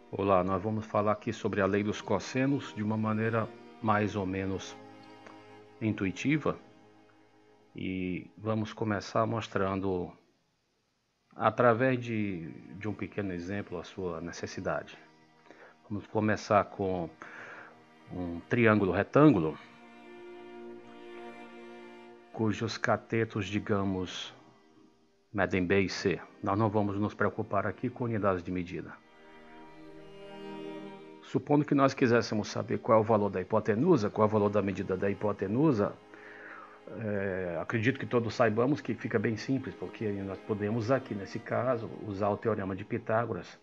Olá, nós vamos falar aqui sobre a lei dos cossenos de uma maneira mais ou menos intuitiva e vamos começar mostrando através de um pequeno exemplo a sua necessidade. Vamos começar com um triângulo retângulo cujos catetos, digamos, medem B e C. Nós não vamos nos preocupar aqui com unidades de medida. Supondo que nós quiséssemos saber qual é o valor da hipotenusa, qual é o valor da medida da hipotenusa, acredito que todos saibamos que fica bem simples, porque nós podemos aqui, nesse caso, usar o teorema de Pitágoras,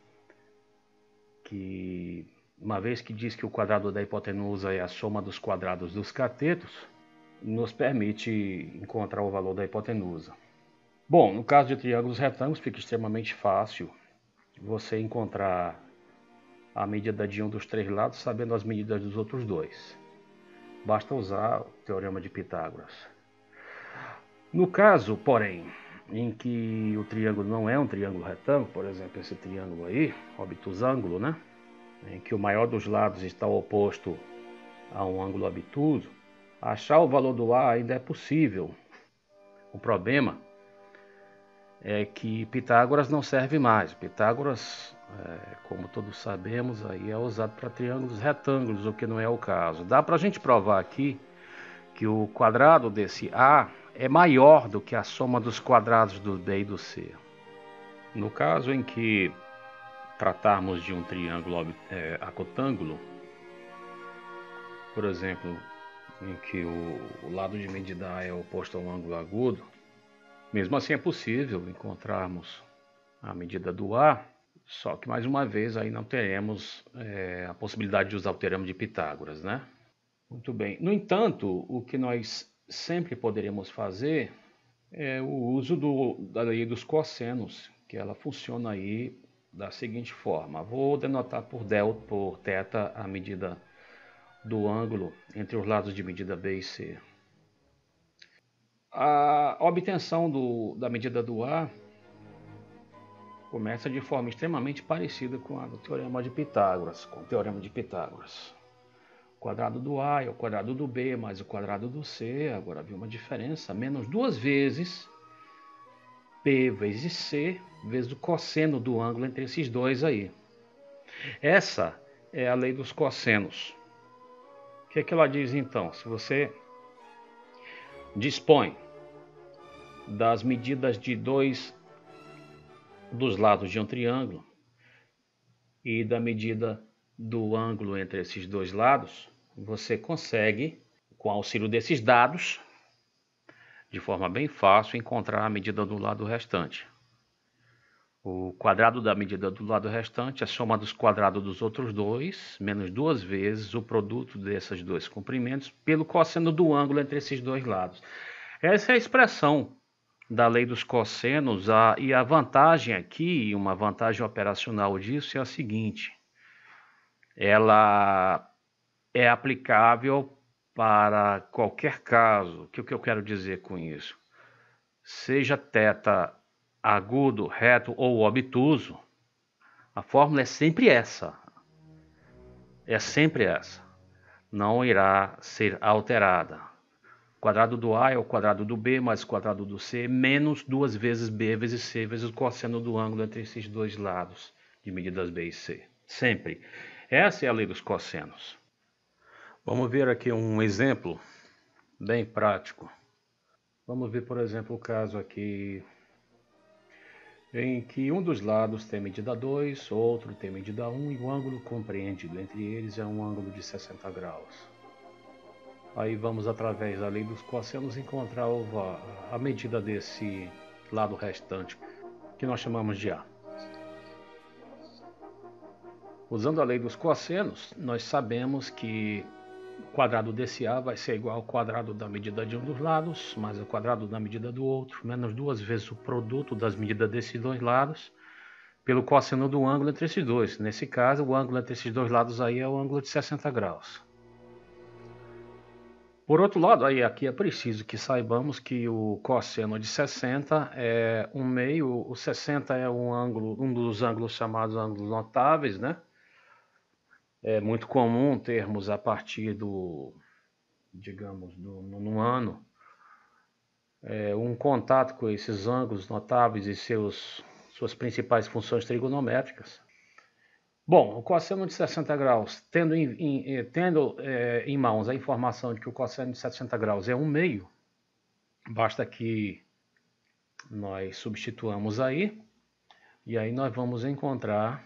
que uma vez que diz que o quadrado da hipotenusa é a soma dos quadrados dos catetos, nos permite encontrar o valor da hipotenusa. Bom, no caso de triângulos retângulos, fica extremamente fácil você encontrar a medida de um dos três lados sabendo as medidas dos outros dois. Basta usar o teorema de Pitágoras. No caso, porém, em que o triângulo não é um triângulo retângulo, por exemplo, esse triângulo aí, obtusângulo, né? Em que o maior dos lados está oposto a um ângulo obtuso, achar o valor do A ainda é possível. O problema é que Pitágoras não serve mais. Pitágoras, como todos sabemos, aí é usado para triângulos retângulos, o que não é o caso. Dá para a gente provar aqui que o quadrado desse A é maior do que a soma dos quadrados do B e do C. No caso em que tratarmos de um triângulo acotângulo, por exemplo, em que o lado de medida A é oposto a um ângulo agudo, mesmo assim é possível encontrarmos a medida do A, só que mais uma vez aí não teremos a possibilidade de usar o teorema de Pitágoras, né? Muito bem. No entanto, o que nós sempre poderemos fazer é o uso da lei dos cossenos, que ela funciona aí da seguinte forma. Vou denotar por θ a medida do ângulo entre os lados de medida B e C. A obtenção da medida do A começa de forma extremamente parecida com a do teorema de Pitágoras, com o teorema de Pitágoras. O quadrado do A é o quadrado do B mais o quadrado do C. Agora havia uma diferença, menos duas vezes P vezes C vezes o cosseno do ângulo entre esses dois aí. Essa é a lei dos cossenos. O que é que ela diz então? Se você dispõe das medidas de dois dos lados de um triângulo e da medida do ângulo entre esses dois lados, você consegue, com o auxílio desses dados, de forma bem fácil, encontrar a medida do lado restante. O quadrado da medida do lado restante é a soma dos quadrados dos outros dois, menos duas vezes o produto desses dois comprimentos, pelo cosseno do ângulo entre esses dois lados. Essa é a expressão da lei dos cossenos, e a vantagem aqui, uma vantagem operacional disso é a seguinte: ela é aplicável para qualquer caso. O que eu quero dizer com isso? Seja θ agudo, reto ou obtuso, a fórmula é sempre essa. É sempre essa. Não irá ser alterada. O quadrado do A é o quadrado do B mais o quadrado do C, menos duas vezes B vezes C vezes o cosseno do ângulo entre esses dois lados de medidas B e C. Sempre. Essa é a lei dos cossenos. Vamos ver aqui um exemplo bem prático. Vamos ver, por exemplo, o caso aqui em que um dos lados tem medida 2, outro tem medida 1 e o ângulo compreendido entre eles é um ângulo de 60 graus. Aí vamos, através da lei dos cossenos, encontrar a medida desse lado restante, que nós chamamos de A. Usando a lei dos cossenos, nós sabemos que o quadrado desse A vai ser igual ao quadrado da medida de um dos lados, mais o quadrado da medida do outro, menos duas vezes o produto das medidas desses dois lados, pelo cosseno do ângulo entre esses dois. Nesse caso, o ângulo entre esses dois lados aí é o ângulo de 60 graus. Por outro lado, aí aqui é preciso que saibamos que o cosseno de 60 é 1 meio. O 60 é um dos ângulos chamados ângulos notáveis, né? É muito comum termos a partir no ano, um contato com esses ângulos notáveis e suas principais funções trigonométricas. Bom, o cosseno de 60 graus, tendo em mãos a informação de que o cosseno de 60 graus é 1/2, basta que nós substituamos aí, e aí nós vamos encontrar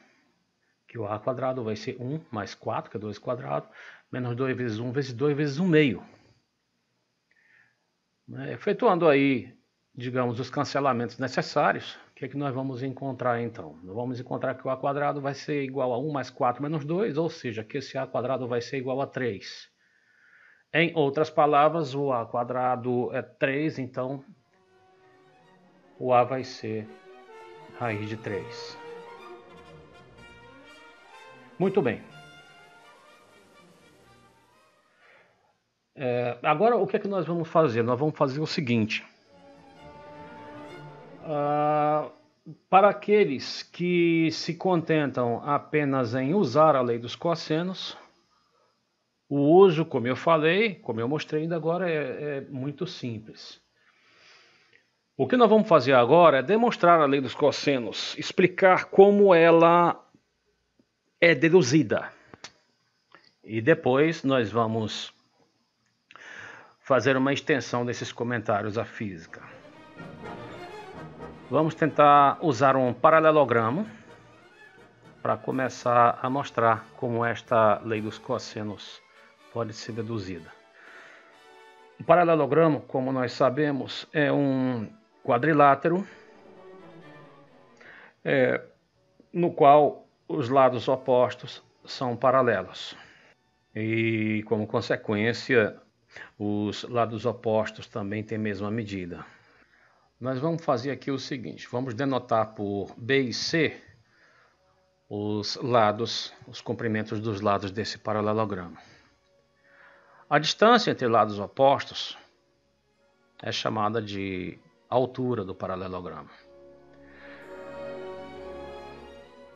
que o a quadrado vai ser 1 mais 4, que é 2 quadrado, menos 2 vezes 1 vezes 2 vezes 1/2. Efetuando aí, digamos, os cancelamentos necessários, o que é que nós vamos encontrar então? Nós vamos encontrar que o a quadrado vai ser igual a 1 mais 4 menos 2, ou seja, que esse a quadrado vai ser igual a 3. Em outras palavras, o a quadrado é 3, então o a vai ser raiz de 3. Muito bem. Agora, o que é que nós vamos fazer? Nós vamos fazer o seguinte. Para aqueles que se contentam apenas em usar a lei dos cossenos, o uso, como eu falei, como eu mostrei ainda agora, é muito simples. O que nós vamos fazer agora é demonstrar a lei dos cossenos, explicar como ela é deduzida. E depois nós vamos fazer uma extensão desses comentários à física. Vamos tentar usar um paralelogramo para começar a mostrar como esta lei dos cossenos pode ser deduzida. O paralelogramo, como nós sabemos, é um quadrilátero no qual os lados opostos são paralelos. E, como consequência, os lados opostos também têm a mesma medida. Nós vamos fazer aqui o seguinte, vamos denotar por B e C os comprimentos dos lados desse paralelogramo. A distância entre lados opostos é chamada de altura do paralelogramo.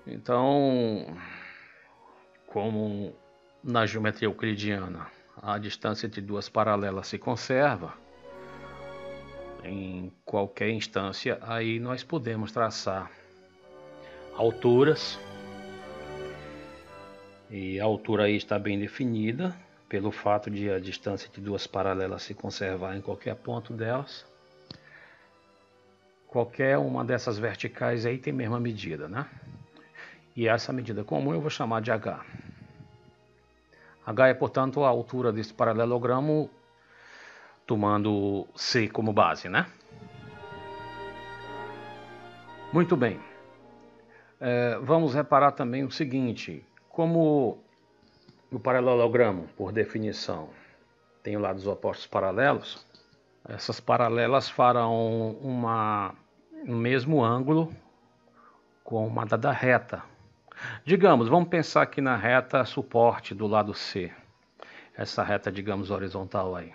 Então, como na geometria euclidiana a distância entre duas paralelas se conserva, em qualquer instância, aí nós podemos traçar alturas, e a altura aí está bem definida pelo fato de a distância de duas paralelas se conservar em qualquer ponto delas. Qualquer uma dessas verticais aí tem a mesma medida, né? E essa medida comum eu vou chamar de H. H é, portanto, a altura desse paralelogramo, tomando C como base, né? Muito bem. Vamos reparar também o seguinte, como o paralelogramo, por definição, tem lados opostos paralelos, essas paralelas farão um mesmo ângulo com uma dada reta. Digamos, vamos pensar aqui na reta suporte do lado C, essa reta, digamos, horizontal aí.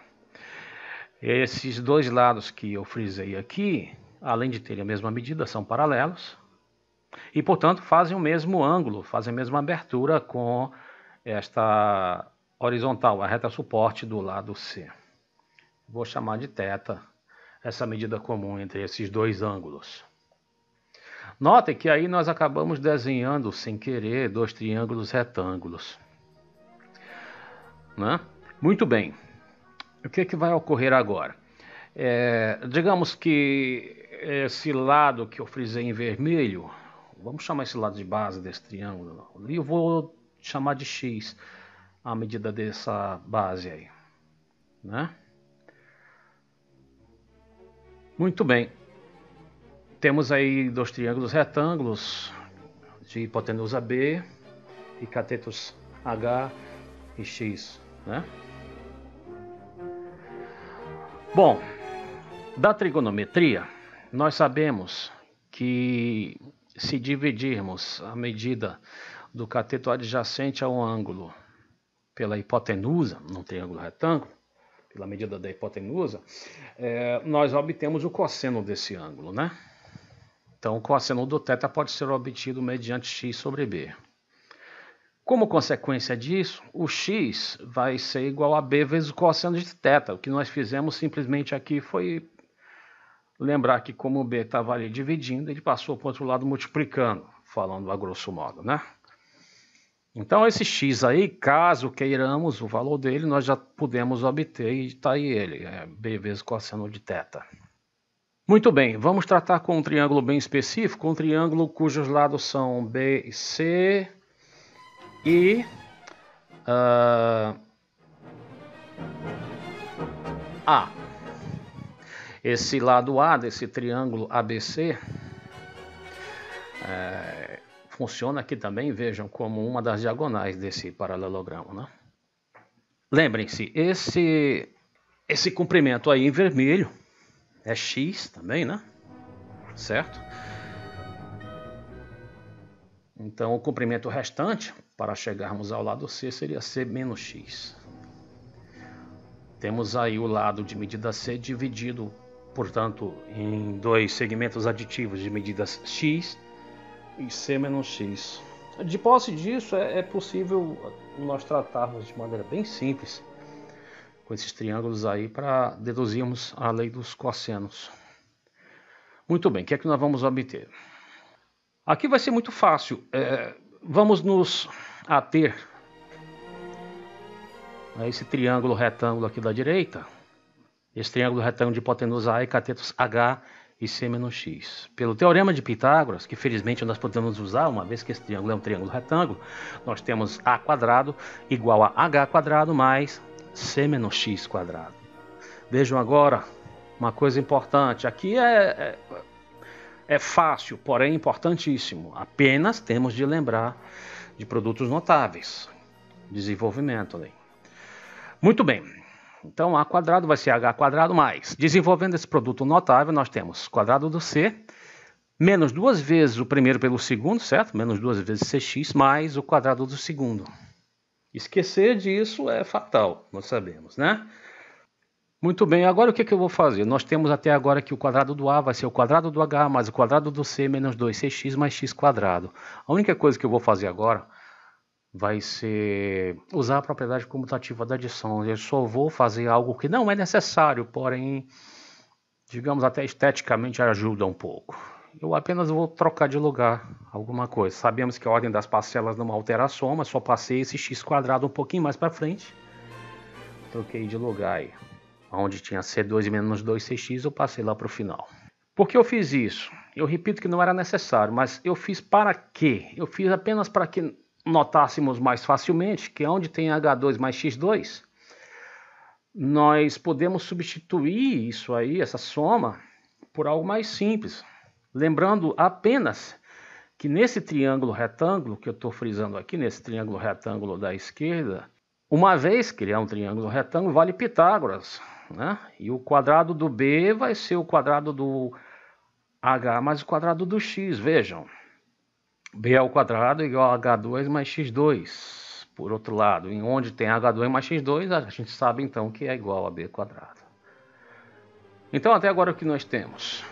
Esses dois lados que eu frisei aqui, além de terem a mesma medida, são paralelos e, portanto, fazem o mesmo ângulo, fazem a mesma abertura com esta horizontal, a reta suporte do lado C. Vou chamar de θ essa medida comum entre esses dois ângulos. Notem que aí nós acabamos desenhando, sem querer, dois triângulos retângulos, né? Muito bem. O que vai ocorrer agora? Digamos que esse lado que eu frisei em vermelho, vamos chamar esse lado de base desse triângulo, e eu vou chamar de x a medida dessa base aí, né? Muito bem. Temos aí dois triângulos retângulos de hipotenusa B e catetos H e X, né? Bom, da trigonometria, nós sabemos que se dividirmos a medida do cateto adjacente ao ângulo pela hipotenusa, num triângulo retângulo, pela medida da hipotenusa, nós obtemos o cosseno desse ângulo, né? Então, o cosseno do θ pode ser obtido mediante x sobre b. Como consequência disso, o x vai ser igual a b vezes o cosseno de θ. O que nós fizemos simplesmente aqui foi lembrar que como o b estava ali dividindo, ele passou para o outro lado multiplicando, falando a grosso modo, né? Então esse x aí, caso queiramos o valor dele, nós já podemos obter e está aí ele, b vezes cosseno de θ. Muito bem, vamos tratar com um triângulo bem específico, um triângulo cujos lados são B e C e A. Esse lado A desse triângulo ABC funciona aqui também, vejam, como uma das diagonais desse paralelogramo, né? Lembrem-se, esse comprimento aí em vermelho é x também, né? Certo? Então, o comprimento restante, para chegarmos ao lado C, seria C menos x. Temos aí o lado de medida C dividido, portanto, em dois segmentos aditivos de medidas x e C menos x. De posse disso, é possível nós tratarmos de maneira bem simples com esses triângulos aí para deduzirmos a lei dos cossenos. Muito bem, o que é que nós vamos obter? Aqui vai ser muito fácil. Vamos nos ater a esse triângulo retângulo aqui da direita. Esse triângulo retângulo de hipotenusa A e catetos H e C menos x. Pelo teorema de Pitágoras, que felizmente nós podemos usar, uma vez que esse triângulo é um triângulo retângulo, nós temos A quadrado igual a H quadrado mais C menos x quadrado. Vejam agora uma coisa importante. Aqui é fácil, porém importantíssimo. Apenas temos de lembrar de produtos notáveis. Desenvolvimento ali. Muito bem. Então, A quadrado vai ser H quadrado mais. Desenvolvendo esse produto notável, nós temos quadrado do C, menos 2 vezes o primeiro pelo segundo, certo? Menos 2 vezes Cx mais o quadrado do segundo. Esquecer disso é fatal, nós sabemos, né? Muito bem, agora o que eu vou fazer? Nós temos até agora que o quadrado do A vai ser o quadrado do H mais o quadrado do C menos 2Cx mais x quadrado. A única coisa que eu vou fazer agora vai ser usar a propriedade comutativa da adição. Eu só vou fazer algo que não é necessário, porém, digamos, até esteticamente ajuda um pouco. Eu apenas vou trocar de lugar alguma coisa. Sabemos que a ordem das parcelas não altera a soma, só passei esse x quadrado um pouquinho mais para frente. Troquei de lugar aí. Onde tinha C2 e menos 2Cx, eu passei lá para o final. Por que eu fiz isso? Eu repito que não era necessário, mas eu fiz para quê? Eu fiz apenas para que notássemos mais facilmente que onde tem H2 mais X2, nós podemos substituir isso aí, essa soma, por algo mais simples. Lembrando apenas que nesse triângulo retângulo, que eu estou frisando aqui, nesse triângulo retângulo da esquerda, uma vez que ele é um triângulo retângulo, vale Pitágoras, né? E o quadrado do B vai ser o quadrado do H mais o quadrado do X, vejam. B ao quadrado igual a H2 mais X2. Por outro lado, em onde tem H2 mais X2, a gente sabe então que é igual a B quadrado. Então até agora o que nós temos?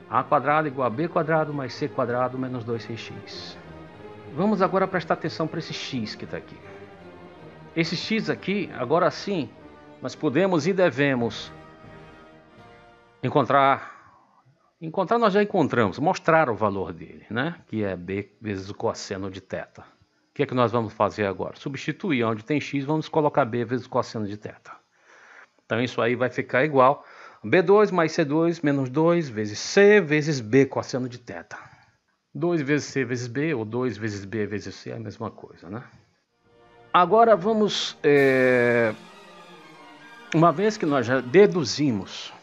A quadrado igual a B quadrado mais C quadrado menos 2CX. Vamos agora prestar atenção para esse X que está aqui. Esse X aqui, agora sim, nós podemos e devemos encontrar nós já encontramos, mostrar o valor dele, né? Que é B vezes o cosseno de θ. O que é que nós vamos fazer agora? Substituir onde tem x, vamos colocar B vezes o cosseno de θ. Então isso aí vai ficar igual a B2 mais C2 menos 2 vezes C vezes B cosseno de θ. 2 vezes C vezes B ou 2 vezes B vezes C é a mesma coisa, né? Agora vamos, uma vez que nós já deduzimos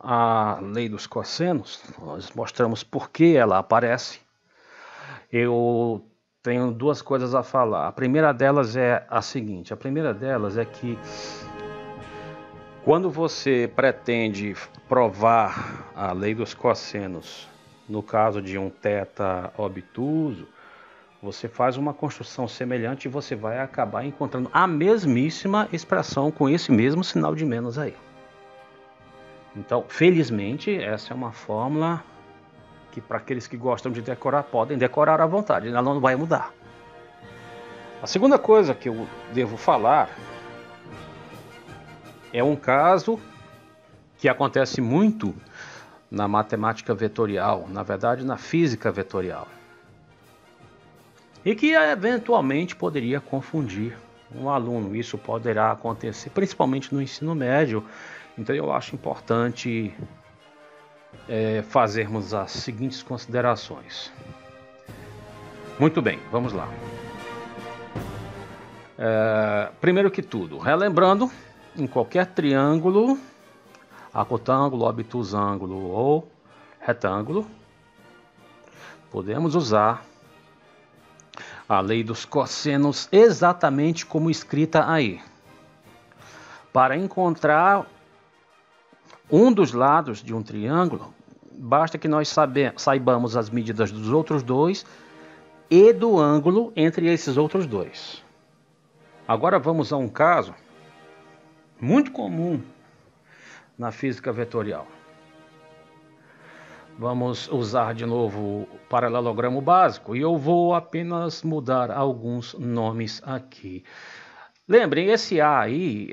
a lei dos cossenos, nós mostramos por que ela aparece. Eu tenho duas coisas a falar. A primeira delas é a seguinte: a primeira delas é que quando você pretende provar a lei dos cossenos, no caso de um θ obtuso, você faz uma construção semelhante e você vai acabar encontrando a mesmíssima expressão com esse mesmo sinal de menos aí. Então, felizmente, essa é uma fórmula que para aqueles que gostam de decorar, podem decorar à vontade, ela não vai mudar. A segunda coisa que eu devo falar é um caso que acontece muito na matemática vetorial, na verdade na física vetorial, e que eventualmente poderia confundir um aluno. Isso poderá acontecer principalmente no ensino médio, então eu acho importante fazermos as seguintes considerações. Muito bem, vamos lá. Primeiro que tudo, relembrando, em qualquer triângulo, acotângulo, obtusângulo ou retângulo, podemos usar a lei dos cossenos exatamente como escrita aí. Para encontrar um dos lados de um triângulo, basta que nós saibamos as medidas dos outros dois e do ângulo entre esses outros dois. Agora vamos a um caso muito comum na física vetorial. Vamos usar de novo o paralelogramo básico e eu vou apenas mudar alguns nomes aqui. Lembrem, esse A aí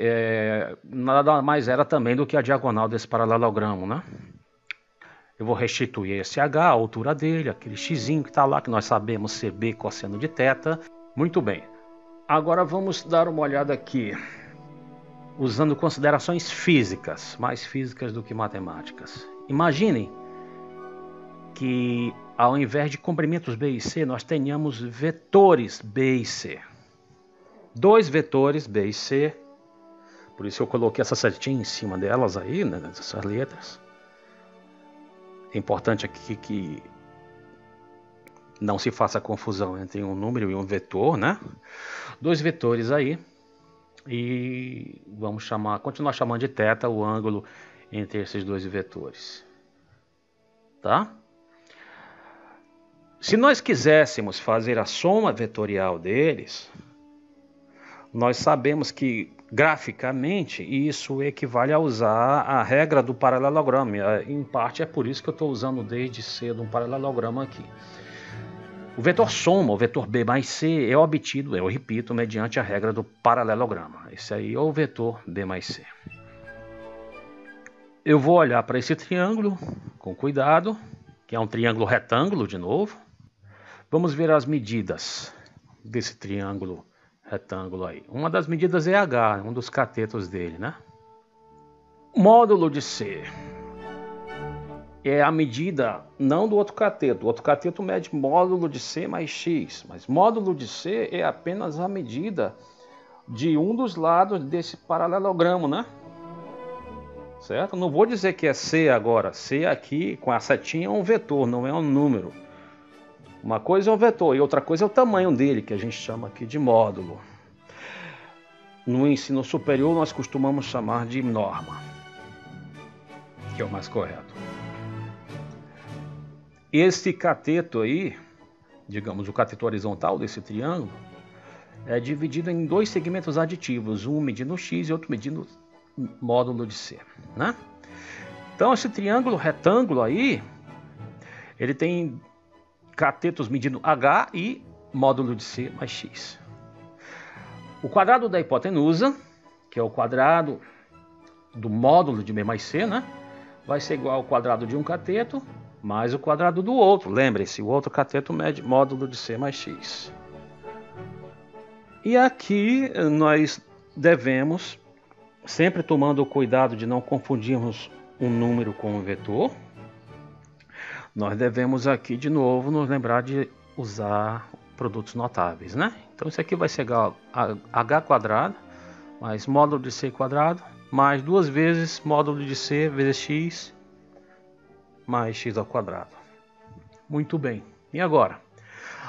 nada mais era também do que a diagonal desse paralelogramo, né? Eu vou restituir esse H, a altura dele, aquele xzinho que está lá, que nós sabemos ser B cosseno de θ. Muito bem. Agora vamos dar uma olhada aqui, usando considerações físicas, mais físicas do que matemáticas. Imaginem que ao invés de comprimentos B e C, nós tenhamos vetores B e C. Dois vetores B e C, por isso eu coloquei essa setinha em cima delas aí, né, dessas letras. É importante aqui que não se faça confusão entre um número e um vetor, né? Dois vetores aí, e vamos continuar chamando de θ o ângulo entre esses dois vetores, tá? Se nós quiséssemos fazer a soma vetorial deles, nós sabemos que graficamente isso equivale a usar a regra do paralelogramo. Em parte é por isso que eu estou usando desde cedo um paralelogramo aqui. O vetor soma, o vetor B mais C, é obtido, eu repito, mediante a regra do paralelogramo. Esse aí é o vetor B mais C. Eu vou olhar para esse triângulo com cuidado, que é um triângulo retângulo de novo. Vamos ver as medidas desse triângulo retângulo aí. Uma das medidas é H, um dos catetos dele, né? Módulo de C é a medida não do outro cateto. O outro cateto mede módulo de C mais X, mas módulo de C é apenas a medida de um dos lados desse paralelogramo, né? Certo? Não vou dizer que é C agora. C aqui com a setinha é um vetor, não é um número. Uma coisa é um vetor e outra coisa é o tamanho dele, que a gente chama aqui de módulo. No ensino superior nós costumamos chamar de norma, que é o mais correto. Esse cateto aí, digamos o cateto horizontal desse triângulo, é dividido em dois segmentos aditivos, um medindo x e outro medindo módulo de C, né? Então esse triângulo retângulo aí, ele tem catetos medindo h e módulo de C mais x. O quadrado da hipotenusa, que é o quadrado do módulo de B mais C, né? Vai ser igual ao quadrado de um cateto mais o quadrado do outro. Lembre-se, o outro cateto mede módulo de C mais x. E aqui nós devemos, sempre tomando o cuidado de não confundirmos um número com um vetor, nós devemos aqui de novo nos lembrar de usar produtos notáveis, né? Então isso aqui vai ser igual a h quadrado mais módulo de c quadrado mais duas vezes módulo de c vezes x mais x ao quadrado. Muito bem. E agora?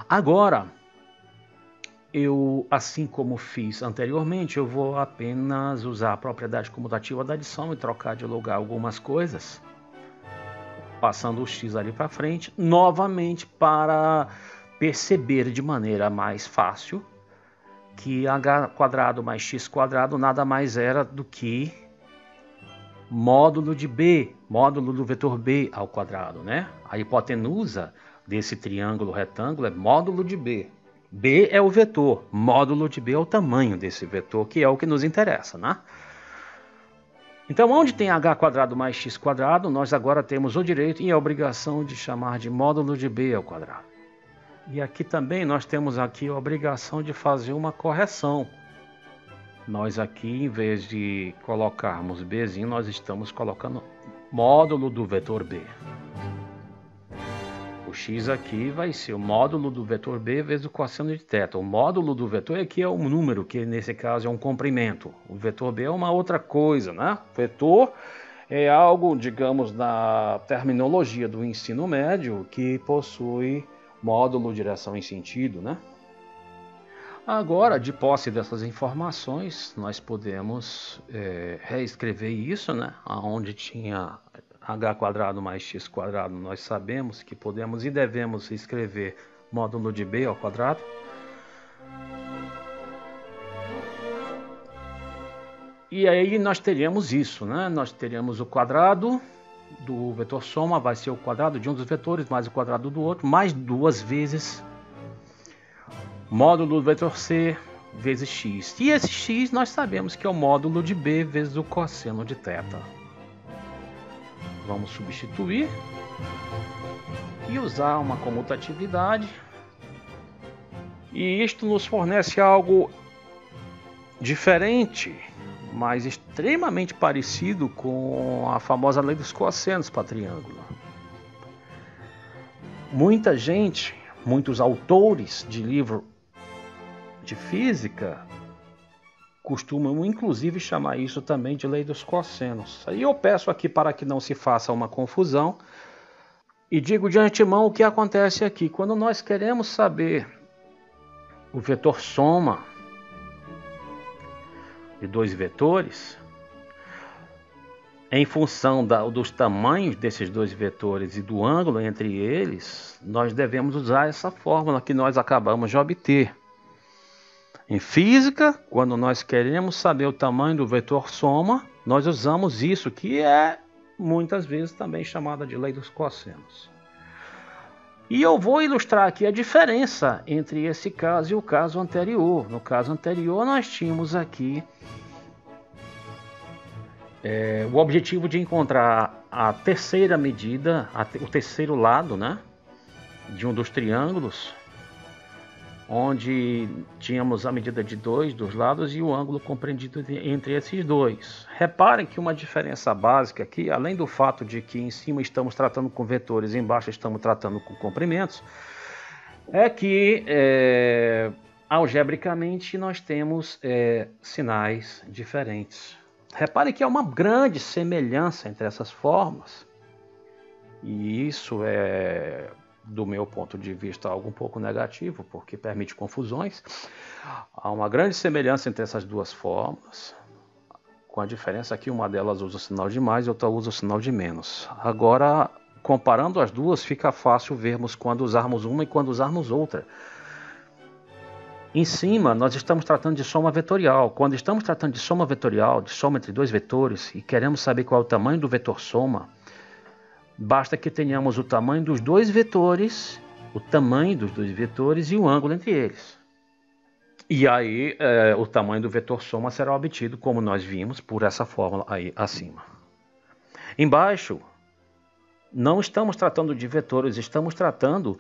Agora, eu, assim como fiz anteriormente, eu vou apenas usar a propriedade comutativa da adição e trocar de lugar algumas coisas, passando o x ali para frente, novamente para perceber de maneira mais fácil que h quadrado mais x quadrado nada mais era do que módulo de b, módulo do vetor b ao quadrado, né? A hipotenusa desse triângulo retângulo é módulo de b. B é o vetor, módulo de B é o tamanho desse vetor, que é o que nos interessa, né? Então, onde tem h² mais x², nós agora temos o direito e a obrigação de chamar de módulo de B ao quadrado. E aqui também nós temos aqui a obrigação de fazer uma correção. Nós aqui, em vez de colocarmos Bzinho, nós estamos colocando módulo do vetor B. O x aqui vai ser o módulo do vetor B vezes o cosseno de θ. O módulo do vetor aqui é um número, que nesse caso é um comprimento. O vetor B é uma outra coisa, né? Vetor é algo, digamos, na terminologia do ensino médio, que possui módulo, direção e sentido, né? Agora, de posse dessas informações, nós podemos reescrever isso, né? Onde tinha h² mais x², nós sabemos que podemos e devemos escrever módulo de B ao quadrado. E aí nós teríamos isso, né? Nós teríamos o quadrado do vetor soma, vai ser o quadrado de um dos vetores mais o quadrado do outro, mais 2 vezes módulo do vetor C vezes x. E esse x nós sabemos que é o módulo de B vezes o cosseno de θ. Vamos substituir e usar uma comutatividade. E isto nos fornece algo diferente, mas extremamente parecido com a famosa lei dos cossenos para triângulo. Muita gente, muitos autores de livro de física costumam inclusive chamar isso também de lei dos cossenos. Aí eu peço aqui para que não se faça uma confusão e digo de antemão o que acontece aqui. Quando nós queremos saber o vetor soma de dois vetores, em função dos tamanhos desses dois vetores e do ângulo entre eles, nós devemos usar essa fórmula que nós acabamos de obter. Em física, quando nós queremos saber o tamanho do vetor soma, nós usamos isso, que é muitas vezes também chamada de lei dos cossenos. E eu vou ilustrar aqui a diferença entre esse caso e o caso anterior. No caso anterior, nós tínhamos aqui o objetivo de encontrar a terceira medida, o terceiro lado, né, de um dos triângulos, onde tínhamos a medida de 2 dos lados e o ângulo compreendido entre esses dois. Reparem que uma diferença básica aqui, além do fato de que em cima estamos tratando com vetores e embaixo estamos tratando com comprimentos, é que algebricamente nós temos sinais diferentes. Reparem que há uma grande semelhança entre essas formas, e isso é, do meu ponto de vista, algo um pouco negativo, porque permite confusões. Há uma grande semelhança entre essas duas formas, com a diferença que uma delas usa o sinal de mais e outra usa o sinal de menos. Agora, comparando as duas, fica fácil vermos quando usarmos uma e quando usarmos outra. Em cima, nós estamos tratando de soma vetorial. Quando estamos tratando de soma vetorial, de soma entre dois vetores, e queremos saber qual é o tamanho do vetor soma, basta que tenhamos o tamanho dos dois vetores, e o ângulo entre eles. E aí, o tamanho do vetor soma será obtido, como nós vimos, por essa fórmula aí acima. Embaixo, não estamos tratando de vetores, estamos tratando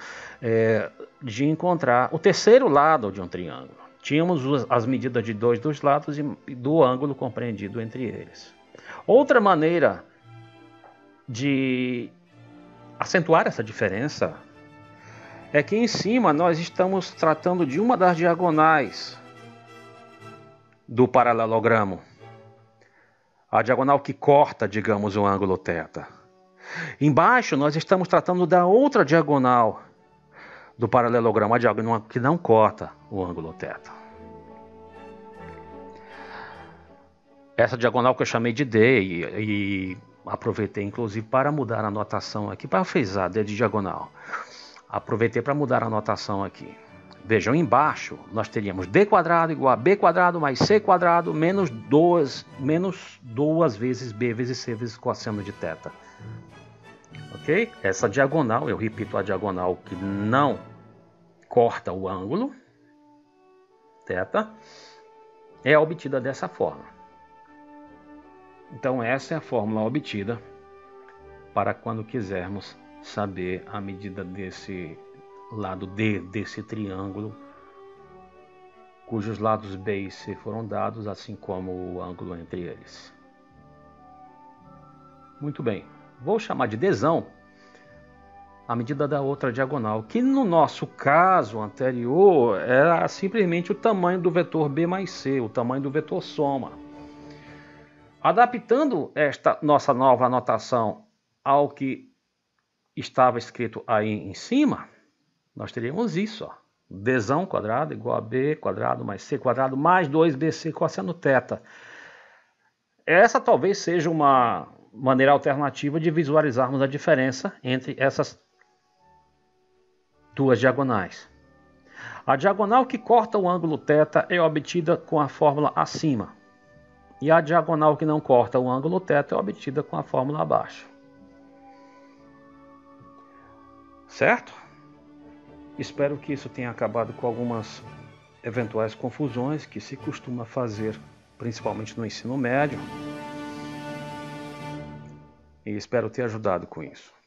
de encontrar o terceiro lado de um triângulo. Tínhamos as medidas de 2 dos lados e do ângulo compreendido entre eles. Outra maneira de acentuar essa diferença é que em cima nós estamos tratando de uma das diagonais do paralelogramo. A diagonal que corta, digamos, o ângulo θ. Embaixo nós estamos tratando da outra diagonal do paralelogramo, a diagonal que não corta o ângulo θ. Essa diagonal que eu chamei de D e aproveitei inclusive para mudar a notação aqui, para frisar D de diagonal. Aproveitei para mudar a notação aqui. Vejam, embaixo nós teríamos D² igual a B² mais C² menos 2 vezes B vezes C vezes cosseno de θ. Essa diagonal, eu repito, a diagonal que não corta o ângulo, θ é obtida dessa forma. Então essa é a fórmula obtida para quando quisermos saber a medida desse lado D desse triângulo, cujos lados B e C foram dados, assim como o ângulo entre eles. Muito bem, vou chamar de Dzão a medida da outra diagonal, que no nosso caso anterior era simplesmente o tamanho do vetor B mais C, o tamanho do vetor soma. Adaptando esta nossa nova anotação ao que estava escrito aí em cima, nós teríamos isso, ó. Dzão quadrado igual a B quadrado mais C quadrado mais 2BC cosseno θ. Essa talvez seja uma maneira alternativa de visualizarmos a diferença entre essas duas diagonais. A diagonal que corta o ângulo θ é obtida com a fórmula acima. E a diagonal que não corta o ângulo θ é obtida com a fórmula abaixo. Certo? Espero que isso tenha acabado com algumas eventuais confusões que se costuma fazer, principalmente no ensino médio. E espero ter ajudado com isso.